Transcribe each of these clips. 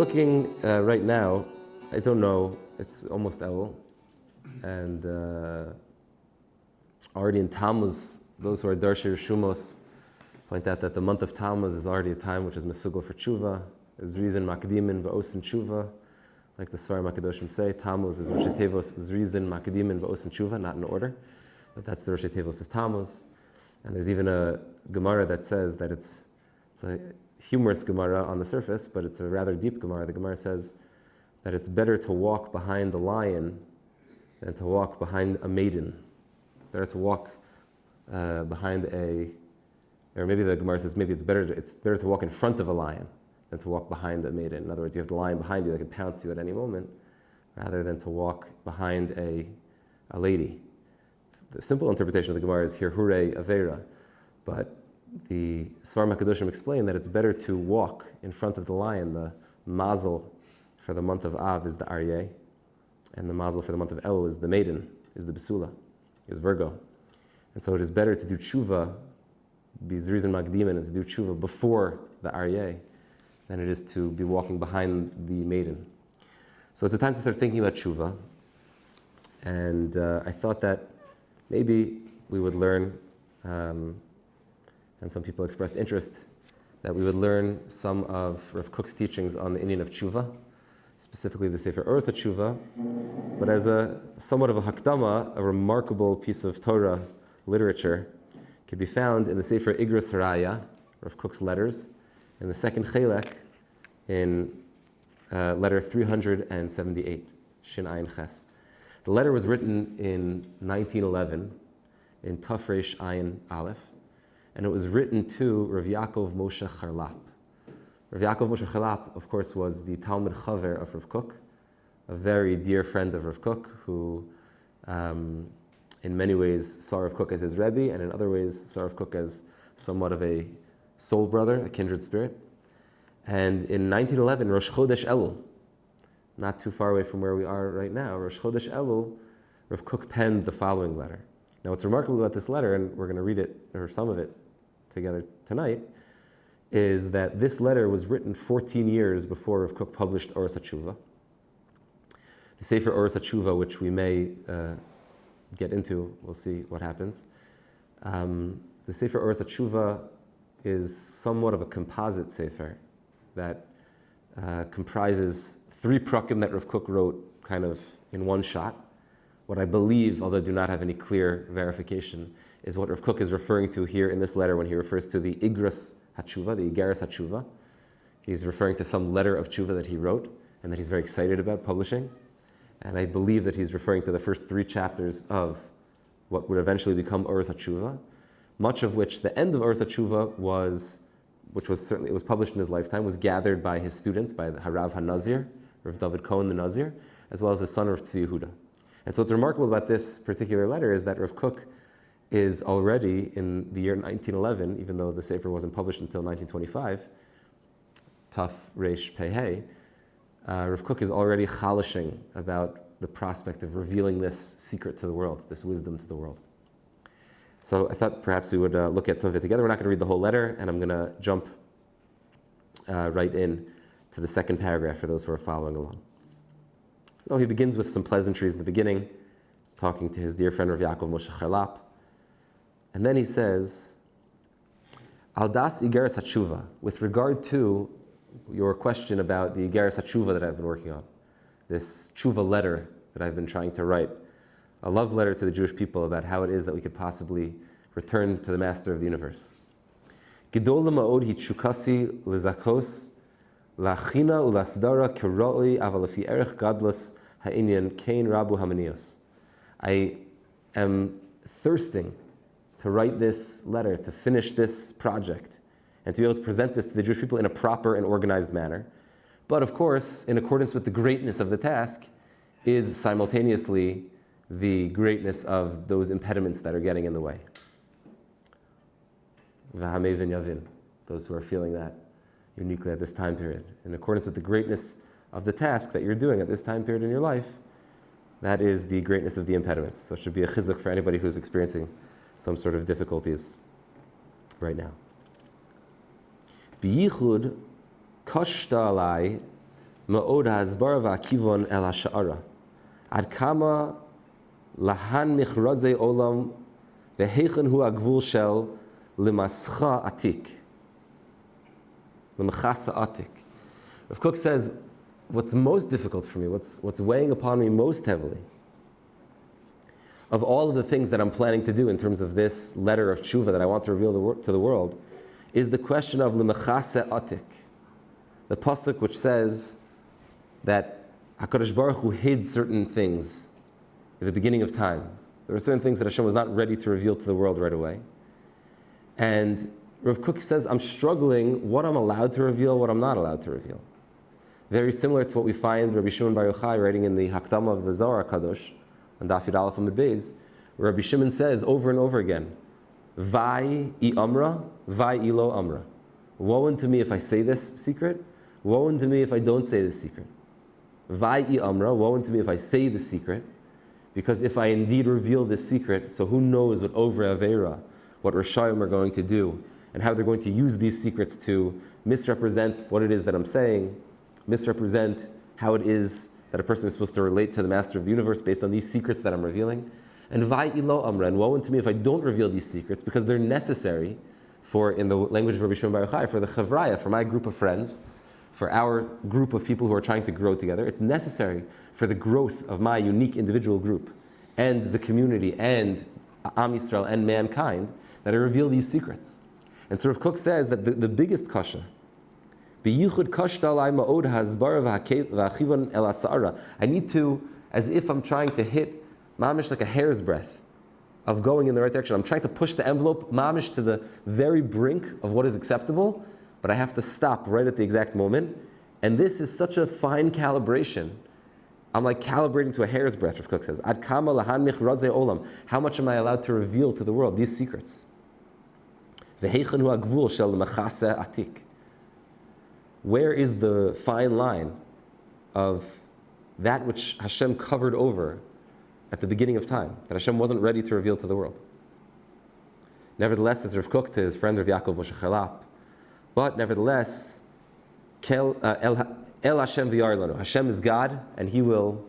looking right now, I don't know, it's almost Elul, and already in Tammuz, those who are Darshei Rishumos point out that the month of Tammuz is already a time which is Mesugal for Tshuva, is Zrizin Makdimin V'osin Tshuva, like the Svarim HaKadoshim say. Tammuz is Rosh Tevos Zrizin Makdimin V'osin Tshuva, not in order, but that's the Rosh Tevos of Tammuz. And there's even a Gemara that says that it's a humorous Gemara on the surface, but it's a rather deep Gemara. The Gemara says that it's better to walk behind a lion than to walk behind a maiden. Better to walk behind or maybe the Gemara says maybe it's better to walk in front of a lion than to walk behind a maiden. In other words, you have the lion behind you that can pounce you at any moment, rather than to walk behind a lady. The simple interpretation of the Gemara is here, Hure Avera, but the Svarim HaKadoshim explain that it's better to walk in front of the lion. The mazel for the month of Av is the Aryeh, and the mazel for the month of El is the maiden, is the Besula, is Virgo. And so it is better to do tshuva, be Zrizin Magdimin, and to do tshuva before the Aryeh than it is to be walking behind the maiden. So it's a time to start thinking about tshuva, and I thought that maybe we would learn, and some people expressed interest, that we would learn some of Rav Kook's teachings on the Indian of tshuva, specifically the Sefer Iggeres HaTeshuva, but as a somewhat of a hakdama, a remarkable piece of Torah literature can be found in the Sefer Iggeres HaTeshuva, Rav Kook's letters, in the second chelek, in letter 378, Shin Ayin Ches. The letter was written in 1911 in Taf Reish Ayin Aleph, and it was written to Rav Yaakov Moshe Charlap. Rav Yaakov Moshe Charlap, of course, was the Talmud Chaver of Rav Kook, a very dear friend of Rav Kook, who in many ways saw Rav Kook as his Rabbi, and in other ways saw Rav Kook as somewhat of a soul brother, a kindred spirit. And in 1911, Rosh Chodesh Elul, not too far away from where we are right now, Rosh Chodesh Elul, Rav Kook penned the following letter. Now what's remarkable about this letter, and we're going to read it, or some of it, together tonight, is that this letter was written 14 years before Rav Kook published Iggeres HaTeshuva. The Sefer Iggeres HaTeshuva, which we may get into, we'll see what happens. The Sefer Iggeres HaTeshuva is somewhat of a composite Sefer that comprises 3 prakim that Rav Kook wrote kind of in one shot. What I believe, although I do not have any clear verification, is what Rav Kook is referring to here in this letter when he refers to the Iggeres HaTeshuva, the Iggeres HaTeshuva. He's referring to some letter of tshuva that he wrote and that he's very excited about publishing. And I believe that he's referring to the first 3 chapters of what would eventually become Iggeres HaTeshuva, much of which the end of Iggeres HaTeshuva was, which was certainly, it was published in his lifetime, was gathered by his students, by the Harav HaNazir, Rav David Cohen the Nazir, as well as his son Rav Tzvi Yehuda. And so what's remarkable about this particular letter is that Rav Kook is already in the year 1911, even though the Sefer wasn't published until 1925, Taf Reish Pei, Rav Kook is already chalishing about the prospect of revealing this secret to the world, this wisdom to the world. So I thought perhaps we would look at some of it together. We're not going to read the whole letter, and I'm going to jump right in to the second paragraph for those who are following along. So he begins with some pleasantries in the beginning, talking to his dear friend Rav Yaakov Moshe Charlap. And then he says, Al das Iggeres HaTeshuva, with regard to your question about the Iggeres HaTeshuva that I've been working on, this tshuva letter that I've been trying to write, a love letter to the Jewish people about how it is that we could possibly return to the Master of the universe. Gidol ma'od hi tshukasi lezakos lachina ulasdara kiroi avalafi erech gadlus ha'inyan kain rabu hamanios. I am thirsting to write this letter, to finish this project, and to be able to present this to the Jewish people in a proper and organized manner. But of course, in accordance with the greatness of the task, is simultaneously the greatness of those impediments that are getting in the way. V'hamevin yavin, those who are feeling that uniquely at this time period. In accordance with the greatness of the task that you're doing at this time period in your life, that is the greatness of the impediments. So it should be a chizuk for anybody who's experiencing some sort of difficulties right now. B'yichud kashta alai ma'od ha'azbara va'akivon el ha'sha'ara. Ad kama lahan michrazei olam ve'heichen hu ha'gvul shel limascha atik. Limachasa atik. Rav Kook says, what's most difficult for me, what's weighing upon me most heavily, of all of the things that I'm planning to do in terms of this letter of tshuva that I want to reveal to the world, is the question of limachase atik, the pasuk which says that HaKadosh Baruch Hu hid certain things at the beginning of time. There were certain things that Hashem was not ready to reveal to the world right away. And Rav Kook says, I'm struggling what I'm allowed to reveal, what I'm not allowed to reveal. Very similar to what we find Rabbi Shimon Bar Yochai writing in the Hakdama of the Zohar HaKadosh, on Daf Yud Aleph Amud Beis, where Rabbi Shimon says over and over again, Vai I amra, vai I lo amra. Woe unto me if I say this secret, woe unto me if I don't say this secret. Vai I amra, woe unto me if I say the secret, because if I indeed reveal this secret, so who knows what over Avera, what Rishayim are going to do, and how they're going to use these secrets to misrepresent what it is that I'm saying, misrepresent how it is that a person is supposed to relate to the Master of the Universe based on these secrets that I'm revealing. And vai ilo amra, and woe unto me if I don't reveal these secrets, because they're necessary for, in the language of Rabbi Shimon Bar Yochai, for the chavraya, for my group of friends, for our group of people who are trying to grow together. It's necessary for the growth of my unique individual group and the community and Am Yisrael and mankind that I reveal these secrets. And so Rav Kook says that the biggest kasha, I need to, as if I'm trying to hit mamish like a hair's breadth of going in the right direction. I'm trying to push the envelope mamish to the very brink of what is acceptable, but I have to stop right at the exact moment. And this is such a fine calibration. I'm like calibrating to a hair's breadth, Rav Kook says. Ad kama lahan michrazei olam. How much am I allowed to reveal to the world these secrets? V'heichen hu ha'gvul shel machase atik. Where is the fine line of that which Hashem covered over at the beginning of time, that Hashem wasn't ready to reveal to the world? Nevertheless, as Rav Kook to his friend Rav Yaakov Moshe Charlap, but nevertheless, El Hashem v'yar lanu. Hashem is God, and He will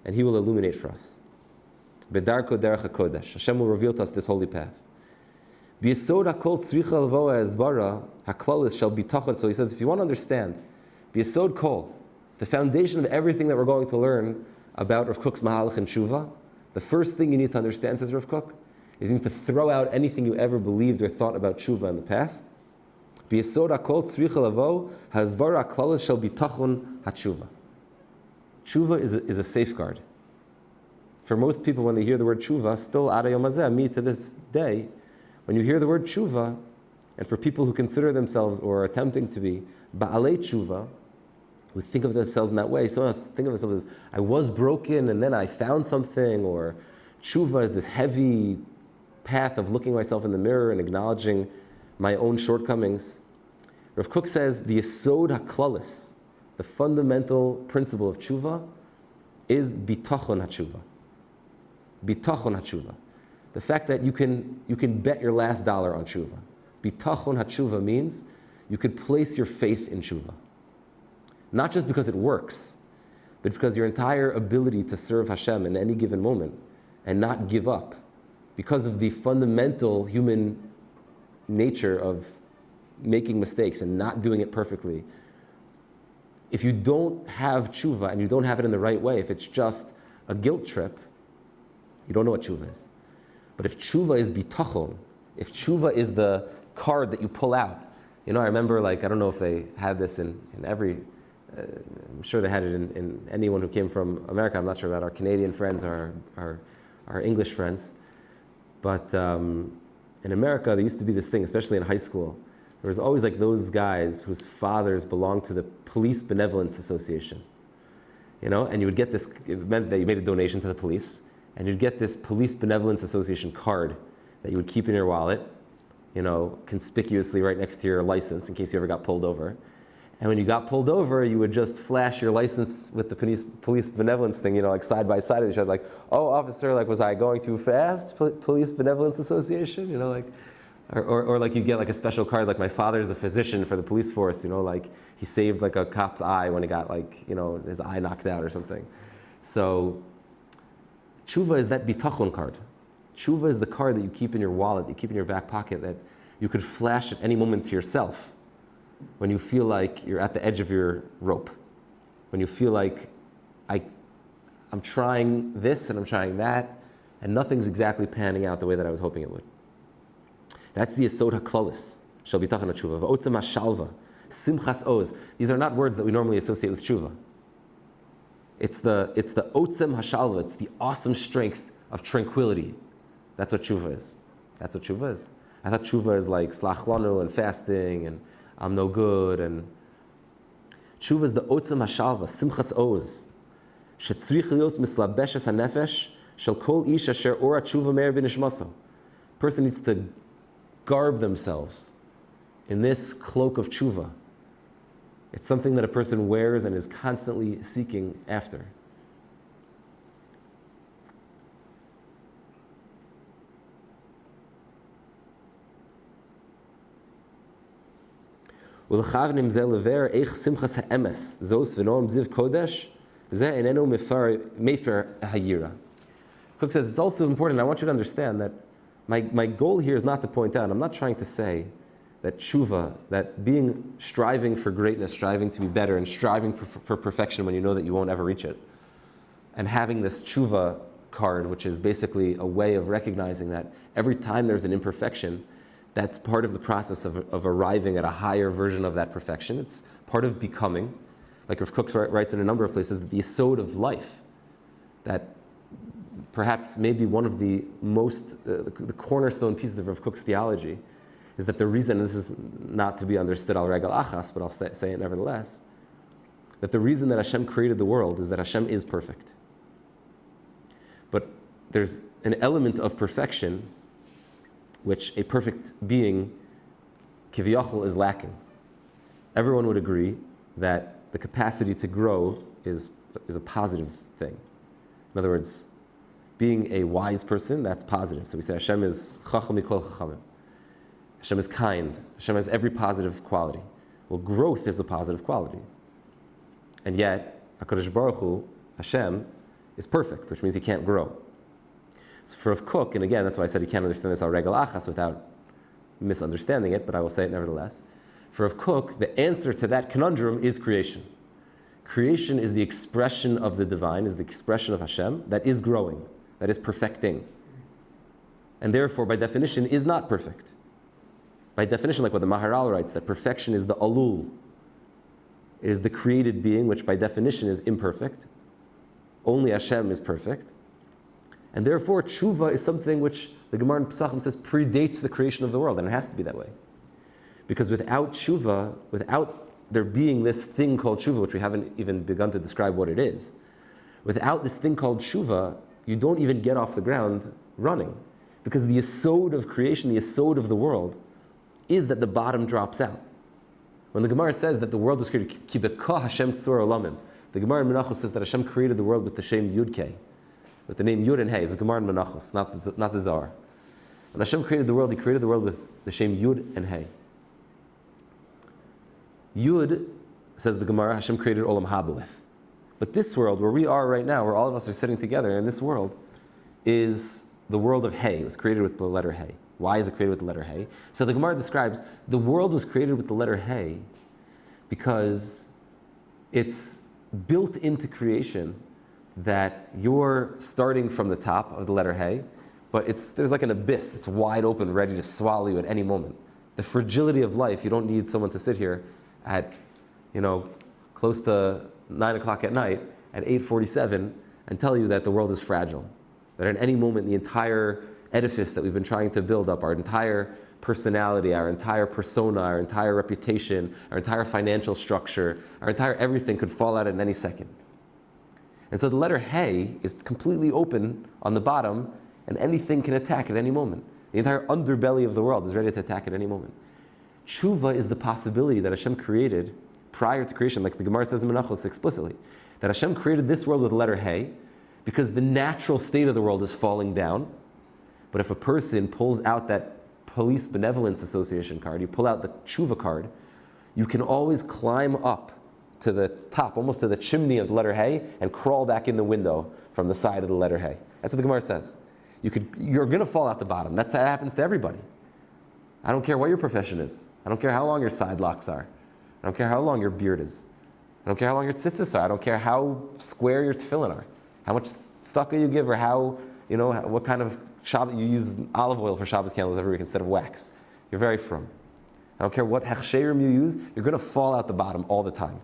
illuminate for us. B'darko derech hakodesh. Hashem will reveal to us this holy path. B'yesod hakol tzricha levoa ezbara haklalis shall be tachot. So he says, if you want to understand, b'yesod kol, the foundation of everything that we're going to learn about Rav Kook's Mahalach and Tshuva, the first thing you need to understand, says Rav Kook, is you need to throw out anything you ever believed or thought about Tshuva in the past. B'yesod hakol tzricha levoa ezbara haklalis shall be tachon haTshuva. Tshuva is a safeguard. For most people, when they hear the word Tshuva, still ad hayom hazeh, me to this day, when you hear the word tshuva, and for people who consider themselves or are attempting to be ba'alei tshuva, who think of themselves in that way, some of us think of themselves as, I was broken and then I found something, or tshuva is this heavy path of looking myself in the mirror and acknowledging my own shortcomings. Rav Kook says the yesod haklalis, the fundamental principle of tshuva, is bitachon hatshuva. Bitachon hatshuva. The fact that you can bet your last dollar on tshuva. Bitachon hatshuva means you could place your faith in tshuva. Not just because it works, but because your entire ability to serve Hashem in any given moment and not give up, because of the fundamental human nature of making mistakes and not doing it perfectly. If you don't have tshuva and you don't have it in the right way, if it's just a guilt trip, you don't know what tshuva is. But if tshuva is bitachon, if tshuva is the card that you pull out, I remember, I don't know if they had this in every, I'm sure they had it in anyone who came from America. I'm not sure about our Canadian friends or our English friends. But in America, there used to be this thing, especially in high school. There was always those guys whose fathers belonged to the Police Benevolence Association. And you would get this, it meant that you made a donation to the police, and you'd get this Police Benevolence Association card that you would keep in your wallet, conspicuously right next to your license in case you ever got pulled over. And when you got pulled over, you would just flash your license with the police benevolence thing, side by side of each other, oh, officer, was I going too fast? Police Benevolence Association, Or like you get like a special card, like my father's a physician for the police force, like he saved like a cop's eye when he got like, his eye knocked out or something. So tshuva is that bitachon card. Tshuva is the card that you keep in your wallet, you keep in your back pocket, that you could flash at any moment to yourself when you feel like you're at the edge of your rope. When you feel like I'm trying this and I'm trying that, and nothing's exactly panning out the way that I was hoping it would. That's the yesod haklalis, shel bitachon tshuva, v'otzem hashalva, simchas oz. These are not words that we normally associate with tshuva. It's the otzem hashalva, it's the awesome strength of tranquility. That's what tshuva is. That's what tshuva is. I thought tshuva is like slach lanu and fasting and I'm no good. And tshuva is the otzem hashalva, simchas oz, shetzrich lios mislabeshes hanefesh shel kol ish asher ora tshuva meir b'nishmaso. Person needs to garb themselves in this cloak of tshuva. It's something that a person wears and is constantly seeking after. Cook says it's also important, I want you to understand that my goal here is not to point out, I'm not trying to say that tshuva, that striving for greatness, striving to be better, and striving for perfection when you know that you won't ever reach it, and having this tshuva card, which is basically a way of recognizing that every time there's an imperfection, that's part of the process of arriving at a higher version of that perfection. It's part of becoming. Like Rav Kook writes in a number of places, the yesod of life, that perhaps maybe one of the most, the cornerstone pieces of Rav Kook's theology, is that the reason, this is not to be understood al regel achas, but I'll say it nevertheless, that the reason that Hashem created the world is that Hashem is perfect. But there's an element of perfection which a perfect being, kiviyachol, is lacking. Everyone would agree that the capacity to grow is a positive thing. In other words, being a wise person, that's positive. So we say Hashem is chacham mikol chachamim. Hashem is kind. Hashem has every positive quality. Well, growth is a positive quality. And yet, HaKadosh Baruch Hu, Hashem, is perfect, which means he can't grow. So for Rav Kook, and again, that's why I said he can't understand this al regel achas without misunderstanding it, but I will say it nevertheless. For Rav Kook, the answer to that conundrum is creation. Creation is the expression of the divine, is the expression of Hashem that is growing, that is perfecting. And therefore, by definition, is not perfect. By definition, like what the Maharal writes, that perfection is the alul. It is the created being, which by definition is imperfect. Only Hashem is perfect. And therefore, tshuva is something which the Gemara in Pesachim says predates the creation of the world, and it has to be that way. Because without tshuva, without there being this thing called tshuva, which we haven't even begun to describe what it is, without this thing called tshuva, you don't even get off the ground running. Because the yesod of creation, the yesod of the world, is that the bottom drops out. When the Gemara says that the world was created, ki beka Hashem tzor olamim, the Gemara in Menachos says that Hashem created the world with the shem Yud-Kei, with the name Yud and Hey. It's the Gemara in Menachos, not the Zohar. When Hashem created the world, he created the world with the shem Yud and Hey. Yud, says the Gemara, Hashem created Olam Haba with. But this world, where we are right now, where all of us are sitting together in this world, is the world of Hey. It was created with the letter Hey. Why is it created with the letter Hey? So the Gemara describes the world was created with the letter Hey because it's built into creation that you're starting from the top of the letter Hey, but there's like an abyss. It's wide open, ready to swallow you at any moment. The fragility of life, you don't need someone to sit here at, close to 9 o'clock at night at 8:47 and tell you that the world is fragile. That at any moment the entire edifice that we've been trying to build up, our entire personality, our entire persona, our entire reputation, our entire financial structure, our entire everything could fall out at any second. And so the letter Hey is completely open on the bottom, and anything can attack at any moment. The entire underbelly of the world is ready to attack at any moment. Tshuva is the possibility that Hashem created prior to creation, like the Gemara says in Menachos explicitly, that Hashem created this world with the letter Hey because the natural state of the world is falling down. But if a person pulls out that Police Benevolence Association card, you pull out the Teshuva card, you can always climb up to the top, almost to the chimney of the letter Hey, and crawl back in the window from the side of the letter Hey. That's what the Gemara says. You're going to fall out the bottom. That's how it happens to everybody. I don't care what your profession is. I don't care how long your side locks are. I don't care how long your beard is. I don't care how long your tzitzis are. I don't care how square your tefillin are. How much stucco you give, or how, what kind of Shabbos, you use olive oil for Shabbos candles every week instead of wax. You're very frum. I don't care what hechsherim you use, you're going to fall out the bottom all the time.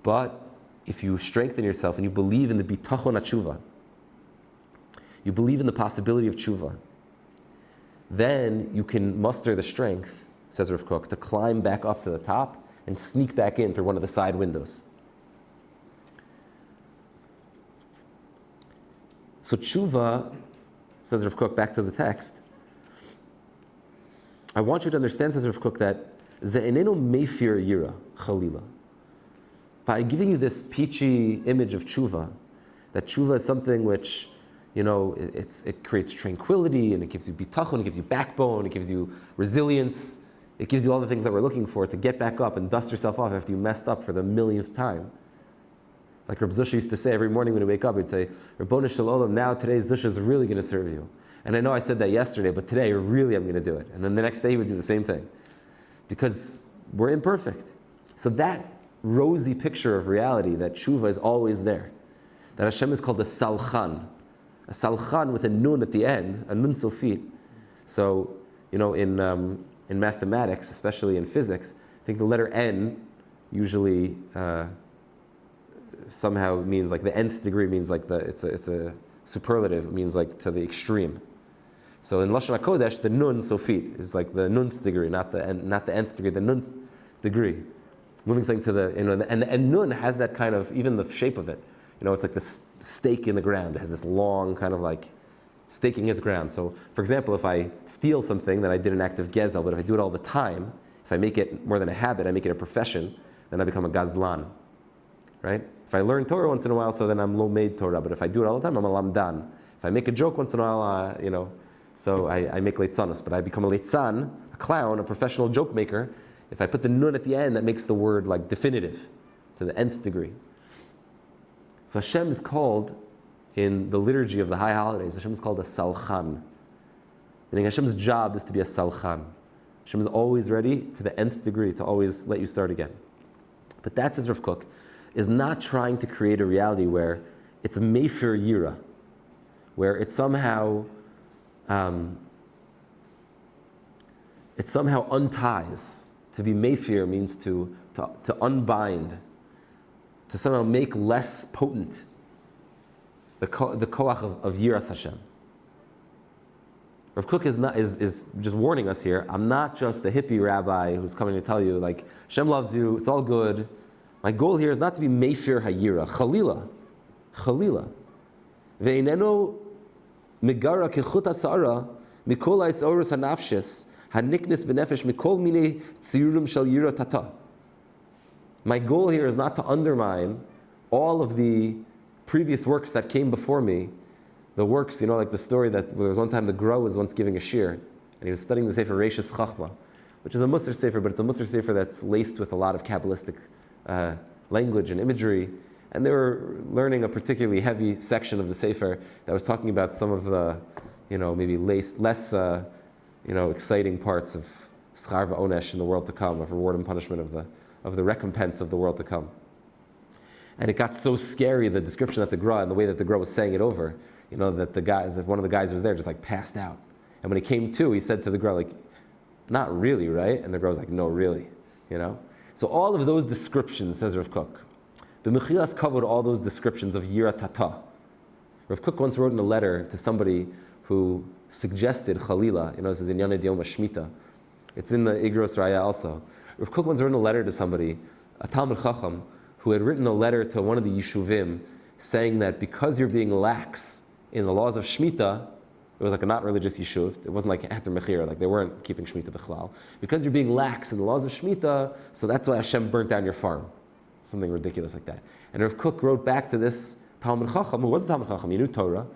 But if you strengthen yourself and you believe in the bitachon HaTeshuva, you believe in the possibility of tshuva, then you can muster the strength, says Rav Kook, to climb back up to the top and sneak back in through one of the side windows. So tshuva, says Rav Kook, back to the text, I want you to understand, says Rav Kook, that ze'enenu meifir yira chalila. By giving you this peachy image of tshuva, that tshuva is something which, it creates tranquility, and it gives you bitachon, it gives you backbone, it gives you resilience, it gives you all the things that we're looking for to get back up and dust yourself off after you messed up for the millionth time. Like Reb Zusha used to say every morning when he wake up, he'd say, Rabboni Shalom, now today's Zusha is really going to serve you. And I know I said that yesterday, but today really I'm going to do it. And then the next day he would do the same thing. Because we're imperfect. So that rosy picture of reality, that tshuva is always there. That Hashem is called a salchan. A salchan with a nun at the end, a nun sofit. So, in mathematics, especially in physics, I think the letter N usually somehow means like the nth degree, means like it's a superlative, it means like to the extreme. So in Lashon HaKodesh, the nun sofit is like the nunth degree, not the nth degree, the nunth degree. Moving something to the, and nun has that kind of, even the shape of it. It's like this stake in the ground. It has this long kind of like staking its ground. So, for example, if I steal something, then I did an act of gezel, but if I do it all the time, if I make it more than a habit, I make it a profession, then I become a gazlan, right? If I learn Torah once in a while, so then I'm lo-made Torah, but if I do it all the time, I'm a lamdan. If I make a joke once in a while, so I make leitzanos, but I become a leitzan, a clown, a professional joke maker. If I put the nun at the end, that makes the word like definitive, to the nth degree. So Hashem is called, in the liturgy of the high holidays, Hashem is called a salchan. Meaning Hashem's job is to be a salchan. Hashem is always ready to the nth degree to always let you start again. But that, says Rav Kook, is not trying to create a reality where it's meifir yira, where it somehow unties. To be meifir means to unbind, to somehow make less potent the koach of yiras Hashem. Rav Kook is just warning us here. I'm not just a hippie rabbi who's coming to tell you, like, Hashem loves you, it's all good. My goal here is not to be meifir hayira, chalila. Ve'ineno megara kechut asara mikol ha'is hanafshis haniknis benefesh mikol minei tzirurim shel yira tata. My goal here is not to undermine all of the previous works that came before me. The works, like the story that there was one time the Gra was once giving a shiur, and he was studying the Sefer Reishis Chachma, which is a Musar Sefer, but it's a Musar Sefer that's laced with a lot of Kabbalistic language and imagery. And they were learning a particularly heavy section of the Sefer that was talking about some of the, maybe less exciting parts of schar va'onesh in the world to come, of reward and punishment, of the recompense of the world to come. And it got so scary, the description that the Gra and the way that the Gra was saying it over, that one of the guys who was there just like passed out. And when he came to, he said to the Gra, like, not really, right? And the Gra was like, no, really, So all of those descriptions, says Rav Kook, the Mechilas covered all those descriptions of Yira Tata. Rav Kook once wrote in a letter to somebody who suggested Chalila, this is in Yoned Yom HaShmita. It's in the Iggeres HaTeshuva also. Rav Kook once wrote in a letter to somebody, a Talmud Chacham, who had written a letter to one of the Yishuvim saying that because you're being lax in the laws of Shemitah, it was like a not religious Yishuv, it wasn't like Heter Mechira, like they weren't keeping Shemitah Bechlal. Because you're being lax in the laws of Shemitah, so that's why Hashem burnt down your farm. Something ridiculous like that. And Rav Kook wrote back to this Talmud Chacham, who was a Talmud Chacham, he knew Torah,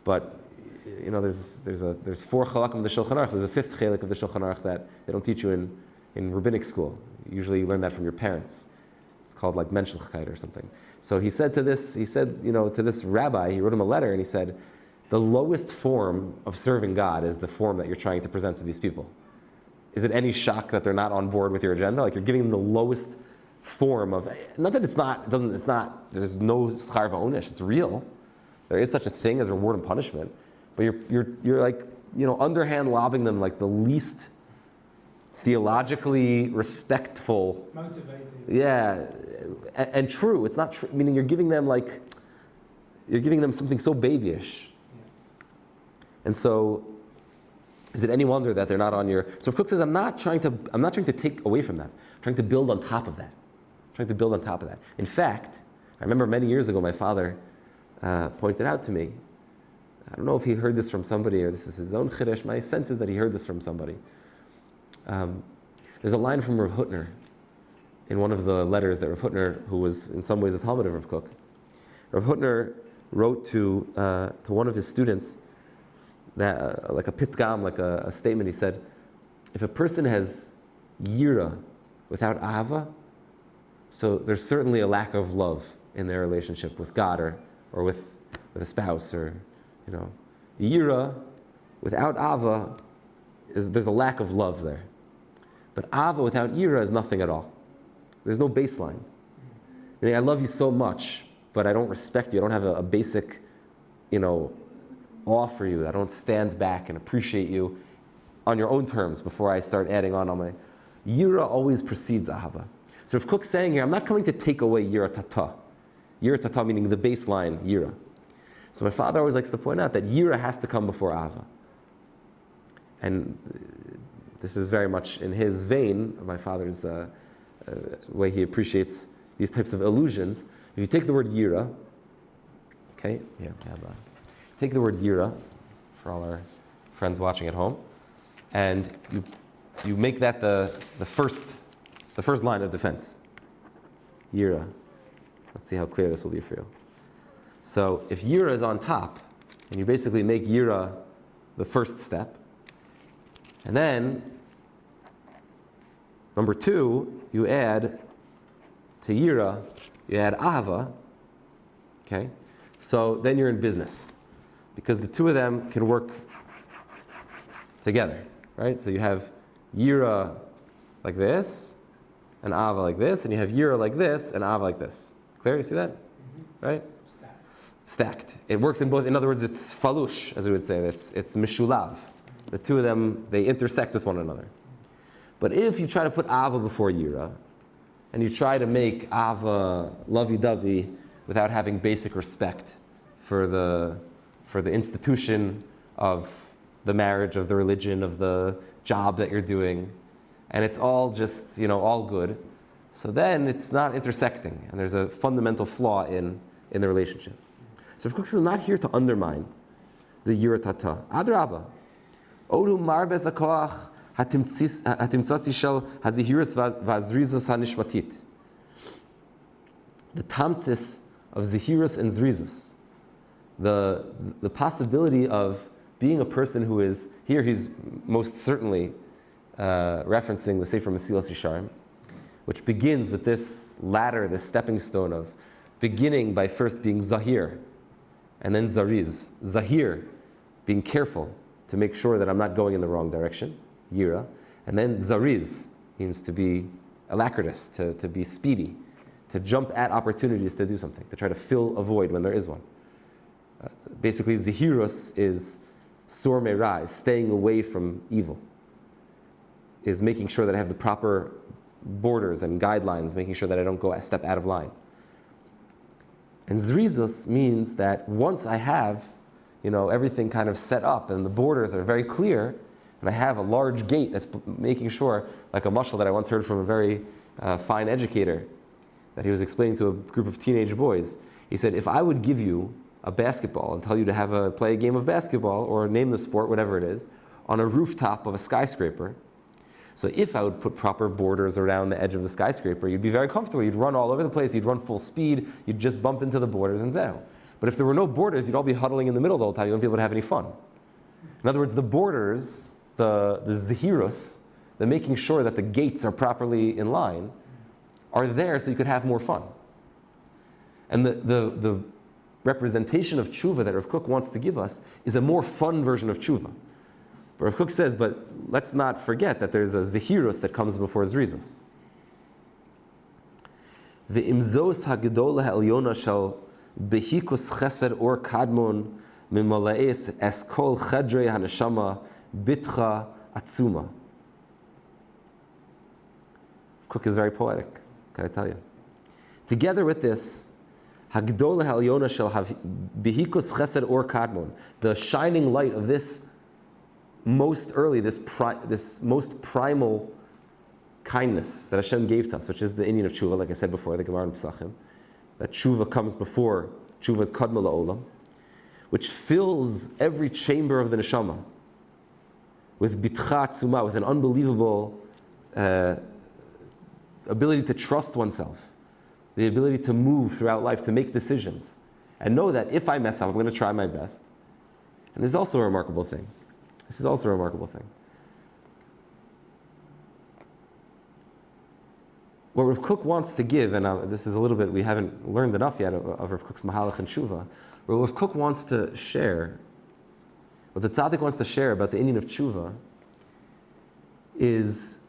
but there's 4 chalakim of the Shulchan Aruch. There's a 5th chalik of the Shulchan Aruch that they don't teach you in rabbinic school. Usually you learn that from your parents. It's called like menschlichkeit or something. So he said to this rabbi, he wrote him a letter and he said, the lowest form of serving God is the form that you're trying to present to these people. Is it any shock that they're not on board with your agenda? Like you're giving them the lowest form of, not that there's no schar va'onish, it's real. There is such a thing as reward and punishment, but you're like, underhand lobbing them like the least theologically respectful. Motivating. Yeah, and true. It's not true, meaning you're giving them something so babyish. Yeah. And so, is it any wonder that they're not on your? So Rav Kook says, I'm not trying to take away from that. I'm trying to build on top of that. In fact, I remember many years ago, my father pointed out to me. I don't know if he heard this from somebody or this is his own chiddush. My sense is that he heard this from somebody. There's a line from Rav Hutner in one of the letters that Rav Hutner, who was in some ways a Talmud of Rav Kook, Rav Hutner wrote to one of his students that like a pitgam, like a statement. He said, if a person has yira without ahava, so there's certainly a lack of love in their relationship with God or with a spouse, or yira without ava there's a lack of love there. But ava without yira is nothing at all. There's no baseline. I love you so much, but I don't respect you. I don't have a basic, awe for you. I don't stand back and appreciate you on your own terms before I start adding on my. Yira always precedes ahava. So if Kook's saying here, I'm not coming to take away yira tata. Yira tata meaning the baseline yira. So my father always likes to point out that yira has to come before ahava. And this is very much in his vein, my father's way he appreciates these types of illusions. If you take the word yira, okay, here we have take the word yira for all our friends watching at home, and you make that the first line of defense. Yira. Let's see how clear this will be for you. So if yira is on top, and you basically make yira the first step, and then number 2, you add to yira, you add ahava. Okay, so then you're in business, because the two of them can work together, right? So you have yira like this, and ahava like this, and you have yira like this, and ahava like this. Clear? You see that? Mm-hmm. Right? Stacked. It works in both. In other words, it's falush, as we would say. It's mishulav. The two of them, they intersect with one another. But if you try to put ahava before yira, and you try to make ahava lovey-dovey without having basic respect for the institution of the marriage, of the religion, of the job that you're doing, and it's all just, all good, so then it's not intersecting, and there's a fundamental flaw in the relationship. So Rav Kook says, I'm not here to undermine the yira tata. Adrabah. Odu marbez hakoach hatimtzasi shel hazihiris vazrizus hanishmatit. The tamtzis of zihirus and zrizus. The possibility of being a person who is, here he's most certainly referencing the Sefer Mesilas Yesharim, which begins with this ladder, this stepping stone of beginning by first being zahir, and then zariz. Zahir, being careful to make sure that I'm not going in the wrong direction, yira, and then zariz means to be alacritous, to be speedy, to jump at opportunities to do something, to try to fill a void when there is one. Basically, zihirus is sur me'ra, is staying away from evil, is making sure that I have the proper borders and guidelines, making sure that I don't go a step out of line. And zrizus means that once I have, everything kind of set up and the borders are very clear, and I have a large gate that's making sure, like a mashal that I once heard from a very fine educator, that he was explaining to a group of teenage boys. He said, if I would give you a basketball and tell you to play a game of basketball, or name the sport, whatever it is, on a rooftop of a skyscraper, so if I would put proper borders around the edge of the skyscraper, you'd be very comfortable. You'd run all over the place. You'd run full speed. You'd just bump into the borders and zero. But if there were no borders, you'd all be huddling in the middle the whole time. You wouldn't be able to have any fun. In other words, the borders, the zehirus, the making sure that the gates are properly in line, are there so you could have more fun. And the representation of tshuva that Rav Kook wants to give us is a more fun version of tshuva. But Rav Kook says, but let's not forget that there's a zehirus that comes before zrizus. Ve'imzos hagdola ha'elyona shel behikus chesed or kadmon mimalaes es kol chedrei haneshama 𝗦𝗢𝗖𝗜𝗓𝗔𝗟. Kook is very poetic, can I tell you? Together with this, Hagdola Ha'elyona shel Behikus Chesed Or Kadmon, the shining light of this most early, this most primal kindness that Hashem gave to us, which is the inyan of tshuva, like I said before, the Gemara in Pesachim, that tshuva comes before, tshuva is kadma la'olam, which fills every chamber of the neshama with bitcha tzuma, with an unbelievable ability to trust oneself, the ability to move throughout life, to make decisions, and know that if I mess up, I'm going to try my best. And this is also a remarkable thing. This is also a remarkable thing. What Rav Kook wants to give, and this is a little bit, we haven't learned enough yet of Rav Kook's Mahalach and Tshuva, what Rav Kook wants to share, what the tzaddik wants to share about the inyan of Tshuva is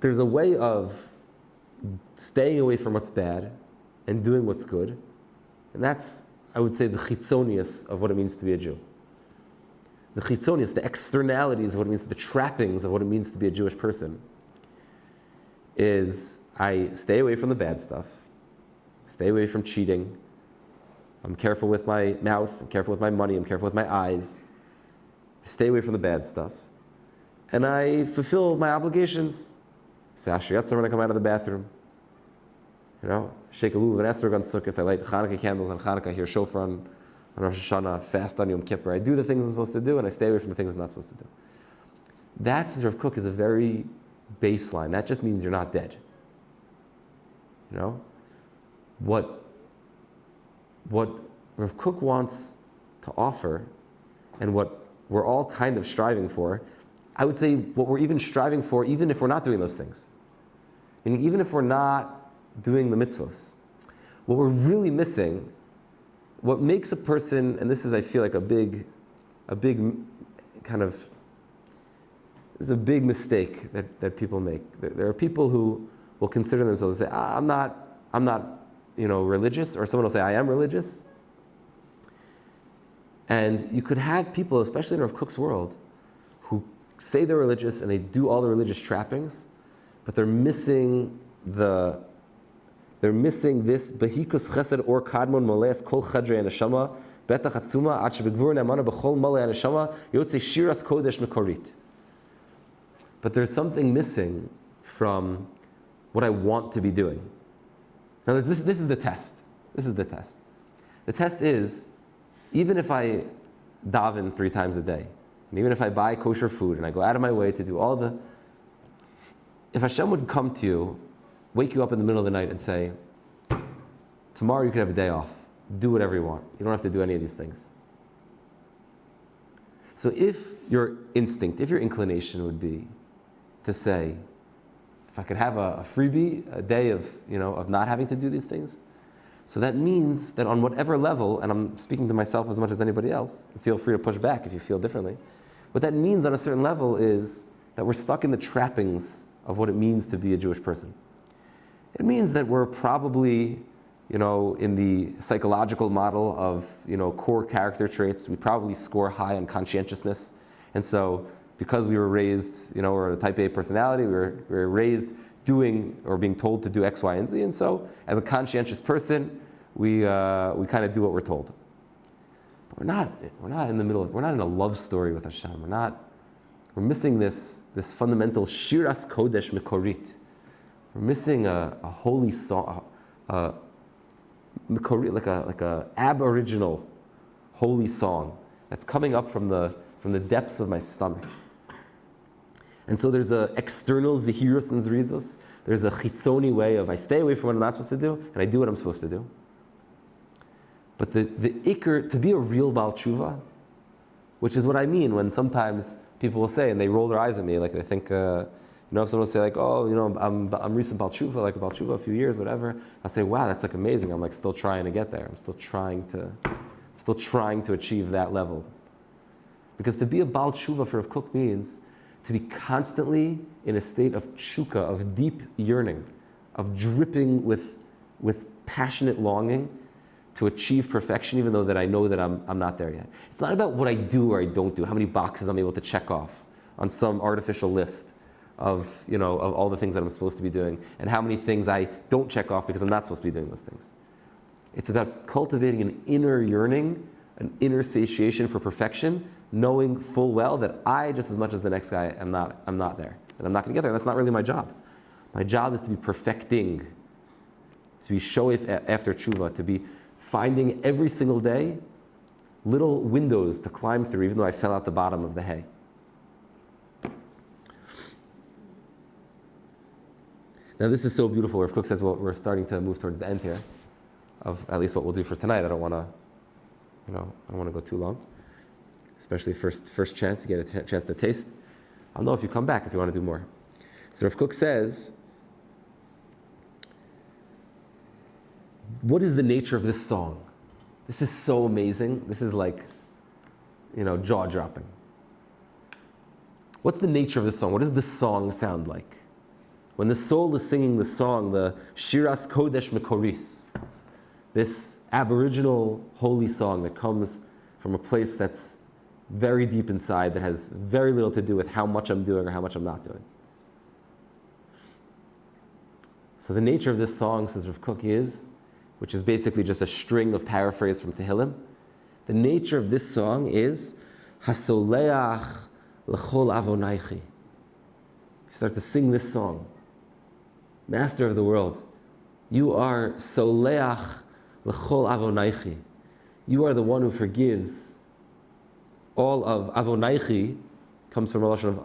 there's a way of staying away from what's bad and doing what's good. And that's, I would say, the chitzonius of what it means to be a Jew. The chitzonius, the externalities of what it means, the trappings of what it means to be a Jewish person, is I stay away from the bad stuff, stay away from cheating, I'm careful with my mouth, I'm careful with my money, I'm careful with my eyes, I stay away from the bad stuff, and I fulfill my obligations. Say Asher Yatzar when I come out of the bathroom. Shake a lulav and esrog on Sukkot. I light Hanukkah candles on Hanukkah, hear shofar on Rosh Hashanah, fast on Yom Kippur. I do the things I'm supposed to do, and I stay away from the things I'm not supposed to do. That, says Rav Kook, is a very baseline. That just means you're not dead. What Rav Kook wants to offer, and what we're all kind of striving for, I would say what we're even striving for, even if we're not doing those things. And even if we're not doing the mitzvos, what we're really missing, what makes a person, and this is, I feel like, a big kind of, this is a big mistake that people make. There are people who will consider themselves and say, I'm not religious, or someone will say, I am religious. And you could have people, especially in Rav Kook's world, who say they're religious and they do all the religious trappings, but they're missing this behikus chesed or kadmon moleas kol chedrei neshama betach atzuma ad shebegvur ne'amana b'chol malei neshama yotzei shiras kodesh mekorit. But there's something missing from what I want to be doing. Now, this is the test. This is the test. The test is, even if I daven 3 times a day, and even if I buy kosher food and I go out of my way to do all if Hashem would come to you, wake you up in the middle of the night and say, tomorrow you can have a day off, do whatever you want, you don't have to do any of these things. So if your instinct, if your inclination would be to say, if I could have a freebie, a day of not having to do these things, so that means that on whatever level, and I'm speaking to myself as much as anybody else, feel free to push back if you feel differently. What that means on a certain level is that we're stuck in the trappings of what it means to be a Jewish person. It means that we're probably, in the psychological model of, core character traits, we probably score high on conscientiousness. And so, because we were raised, we're a type A personality, we were raised doing or being told to do X, Y, and Z. And so, as a conscientious person, we kind of do what we're told. But we're not in the middle. We're not in a love story with Hashem. We're missing this fundamental shiras kodesh mekorit. We're missing a holy song, mekorit, like a aboriginal holy song that's coming up from the depths of my stomach. And so there's an external zehirus and zrizus. There's a chitzoni way of I stay away from what I'm not supposed to do, and I do what I'm supposed to do. But the Iker, to be a real Baal Tshuva, which is what I mean when sometimes people will say, and they roll their eyes at me, like they think, if someone will say like, oh, I'm recent Baal Tshuva, like a Baal Tshuva, a few years, whatever. I'll say, wow, that's like amazing. I'm like still trying to get there. I'm still trying to achieve that level. Because to be a Baal Tshuva for Rav Kook means to be constantly in a state of tshuka, of deep yearning, of dripping with passionate longing to achieve perfection, even though that I know that I'm not there yet. It's not about what I do or I don't do, how many boxes I'm able to check off on some artificial list of all the things that I'm supposed to be doing, and how many things I don't check off because I'm not supposed to be doing those things. It's about cultivating an inner yearning, an inner satiation for perfection, knowing full well that I, just as much as the next guy, I'm not there. And I'm not going to get there. That's not really my job. My job is to be perfecting, to be shoif after tshuva, to be finding every single day little windows to climb through, even though I fell out the bottom of the hay. Now this is so beautiful. Rav Kook says, well, we're starting to move towards the end here of at least what we'll do for tonight. I don't want to go too long. Especially first chance, you get a chance to taste. I'll know if you come back if you want to do more. So Rav Kook says, what is the nature of this song? This is so amazing. This is like, jaw-dropping. What's the nature of this song? What does this song sound like? When the soul is singing the song, the Shiras Kodesh Mekoris, this aboriginal holy song that comes from a place that's very deep inside, that has very little to do with how much I'm doing or how much I'm not doing. So the nature of this song, says Rav Kook, which is basically just a string of paraphrase from Tehillim, the nature of this song is Hasoleach l'chol avonaychi. You start to sing this song. Master of the world, you are Soleach l'chol avonaychi. You are the one who forgives all of avonaychi, comes from a lashon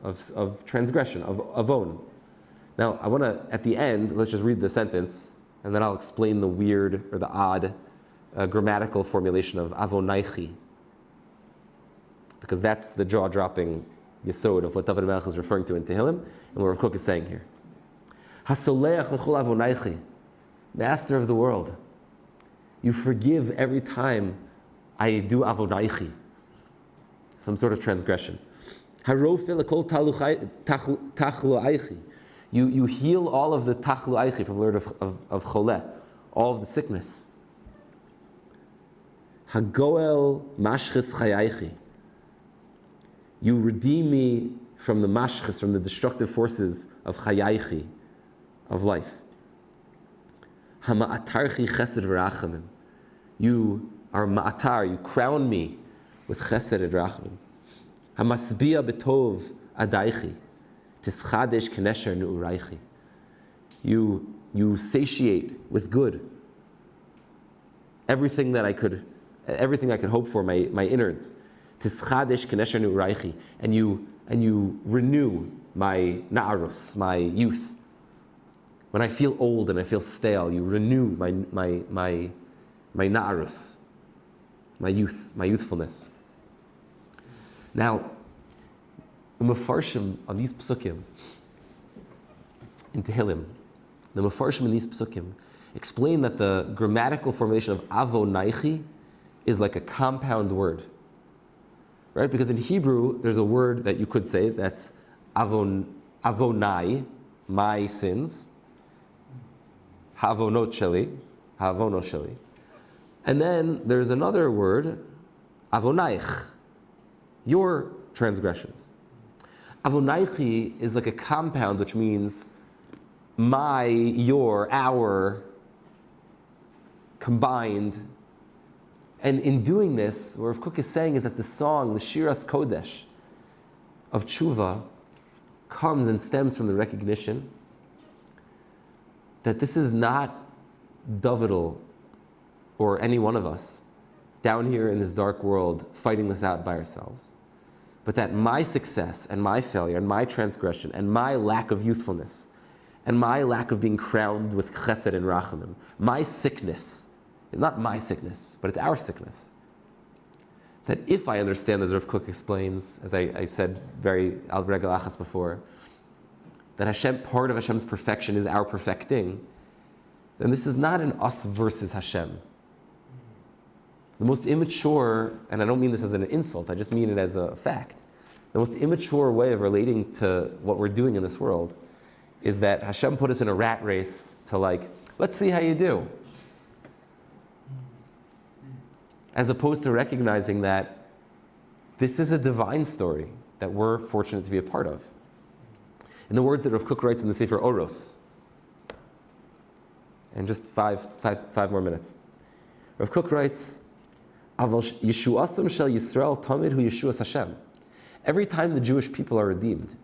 of transgression, of avon. Now, I want to, at the end, let's just read the sentence, and then I'll explain the weird or the odd grammatical formulation of avonaychi, because that's the jaw-dropping yesod of what Dovid'l is referring to in Tehillim, and what Rav Kook is saying here. Hasoleach l'chol avonaychi, Master of the world, you forgive every time I do avonaychi, some sort of transgression. Harofeh l'kol tachluaychi, you heal all of the tachluaychi, from the word of choleh, all of the sickness. Hagoel mashchis chayaychi, you redeem me from the mashchis, from the destructive forces of chayaychi, of life. Hama'atarchi chesed v'rachamim, you are ma'atar, you crown me with chesed and rachamim. Hamasbia betov adaychi, tischadesh k'nesher nu'uraychi, you satiate with good everything I could hope for, my innards. Tischadesh k'nesher nu'uraychi, and you renew my na'arus, my youth. When I feel old and I feel stale, you renew my na'arus, my youth, my youthfulness. Now, the Mefarshim on these psukim in Tehillim, the Mefarshim in these psukim explain that the grammatical formation of avonaychi is like a compound word, right? Because in Hebrew, there's a word that you could say that's avonai, my sins, havonot sheli, and then there's another word, avonaich, your transgressions. Avonaychi is like a compound, which means my, your, our, combined. And in doing this, what Rav Kook is saying is that the song, the Shiras Kodesh of Tshuva, comes and stems from the recognition that this is not Dovid'l or any one of us down here in this dark world fighting this out by ourselves, but that my success and my failure and my transgression and my lack of youthfulness and my lack of being crowned with chesed and rachamim, my sickness is not my sickness, but it's our sickness. That if I understand, as Rav Kook explains, as I said very al regel achas before, that Hashem, part of Hashem's perfection is our perfecting, then this is not an us versus Hashem. The most immature, and I don't mean this as an insult, I just mean it as a fact, the most immature way of relating to what we're doing in this world is that Hashem put us in a rat race to let's see how you do. As opposed to recognizing that this is a divine story that we're fortunate to be a part of. In the words that Rav Kook writes in the Sefer Oros, and just five more minutes. Rav Kook writes, Aval Yeshuasam shel Yisrael tamid hu Yeshuas Hashem. Every time the Jewish people are redeemed,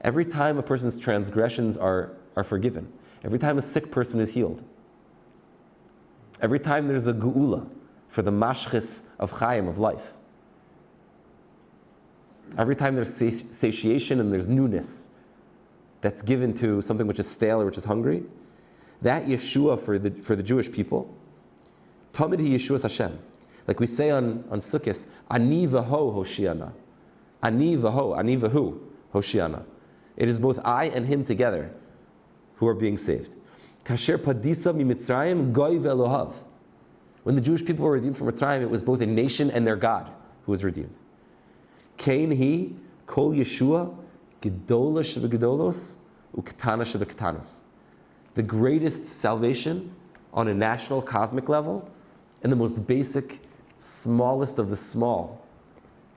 every time a person's transgressions are forgiven, every time a sick person is healed, every time there's a geula for the mashchis of chayim, of life, every time there's satiation and there's newness that's given to something which is stale or which is hungry, that Yeshua for the Jewish people, tamid hi Yeshuas Hashem. Like we say on Sukkot, ani v'ho Hoshiana. Ani v'hu Hoshiana. It is both I and him together who are being saved. Kasher padisa mi Mitzrayim goy ve'elohav. When the Jewish people were redeemed from Mitzrayim, it was both a nation and their God who was redeemed. Kain hi kol Yeshua gedola shebegedolos u'ketana shebeketanos. The greatest salvation on a national cosmic level and the most basic, smallest of the small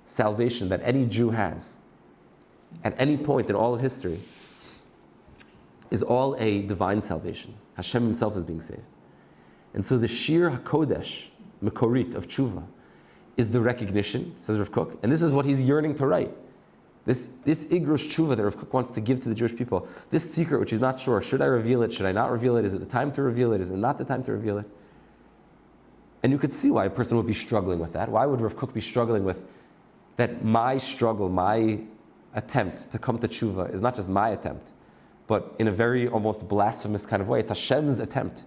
salvation that any Jew has at any point in all of history is all a divine salvation. Hashem himself is being saved. And so the Shiur HaKodesh, Mekorit of Teshuva, is the recognition, says Rav Kook, and this is what he's yearning to write. This Iggeres HaTeshuva that Rav Kook wants to give to the Jewish people, this secret which he's not sure, should I reveal it, should I not reveal it, is it the time to reveal it, is it not the time to reveal it? And you could see why a person would be struggling with that. Why would Rav Kook be struggling with that? My struggle, my attempt to come to Teshuva is not just my attempt, but in a very almost blasphemous kind of way, it's Hashem's attempt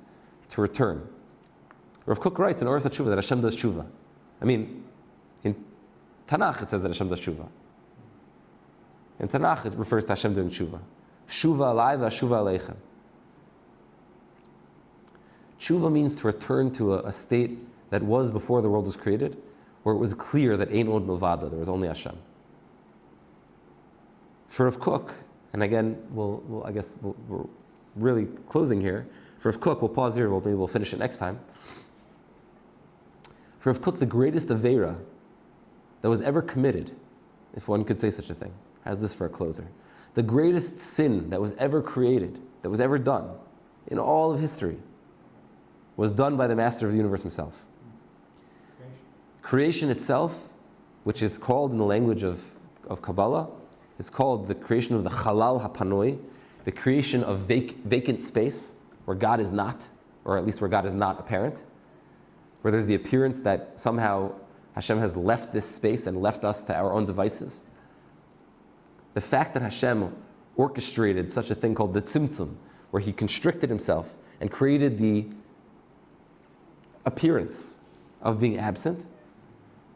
to return. Rav Kook writes in Iggeres HaTeshuva that Hashem does Teshuva. I mean, in Tanakh it says that Hashem does Teshuva. In Tanakh it refers to Hashem doing Teshuva. Shuva alai v'ashuva aleichem. Teshuva means to return to a state that was before the world was created, where it was clear that ein od milvado, there was only Hashem. For Rav Kook, and again, we're really closing here. For Rav Kook, we'll pause here, maybe we'll finish it next time. For Rav Kook, the greatest aveira that was ever committed, if one could say such a thing, has this for a closer. The greatest sin that was ever created, that was ever done in all of history, was done by the Master of the universe himself. Creation itself, which is called in the language of Kabbalah, is called the creation of the Chalal HaPanoi, the creation of vacant space, where God is not, or at least where God is not apparent, where there's the appearance that somehow Hashem has left this space and left us to our own devices. The fact that Hashem orchestrated such a thing called the tzimtzum, where he constricted himself and created the appearance of being absent,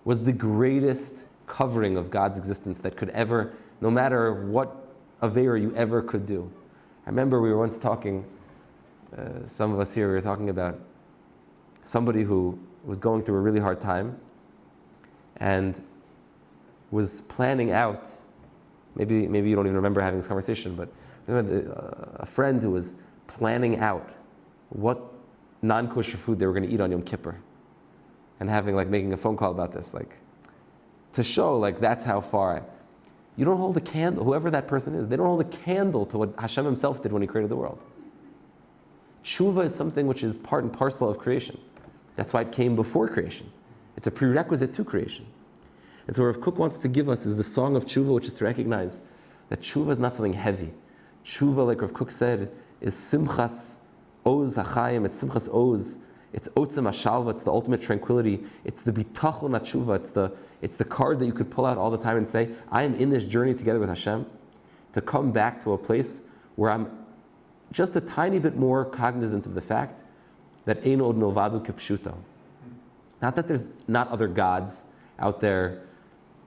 was the greatest covering of God's existence that could ever, no matter what aveira you ever could do. I remember we were once talking, some of us here, we were talking about somebody who was going through a really hard time and was planning out, maybe you don't even remember having this conversation, but a friend who was planning out what non-kosher food they were going to eat on Yom Kippur, and making a phone call about this, to show that's how far. You don't hold a candle, whoever that person is, they don't hold a candle to what Hashem himself did when he created the world. Teshuva is something which is part and parcel of creation. That's why it came before creation. It's a prerequisite to creation. And so what Rav Kook wants to give us is the song of Teshuva, which is to recognize that Teshuva is not something heavy. Teshuva, like Rav Kook said, is simchas oz hachayim, it's simchas oz, it's otzem hashalva, it's the ultimate tranquility, it's the bitachon hatshuva, it's the card that you could pull out all the time and say, I am in this journey together with Hashem, to come back to a place where I'm just a tiny bit more cognizant of the fact that ein od novadu kepshuto. Not that there's not other gods out there,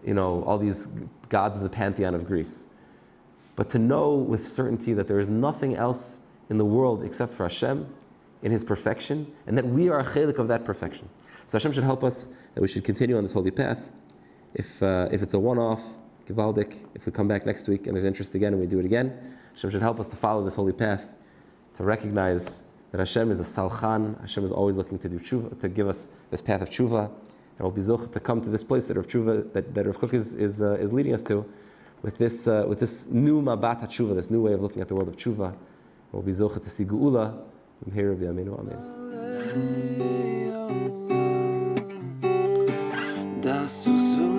all these gods of the pantheon of Greece, but to know with certainty that there is nothing else in the world except for Hashem in His perfection, and that we are a chelik of that perfection. So Hashem should help us that we should continue on this holy path. If it's a one-off, givaldik, if we come back next week and there's interest again and we do it again, Hashem should help us to follow this holy path, to recognize that Hashem is a salchan. Hashem is always looking to do tshuva, to give us this path of tshuva, and we'll be zuch to come to this place that Rav Kook is leading us to, with this new mabat tshuva, this new way of looking at the world of tshuva. We'll be zuch to see geula. Amen.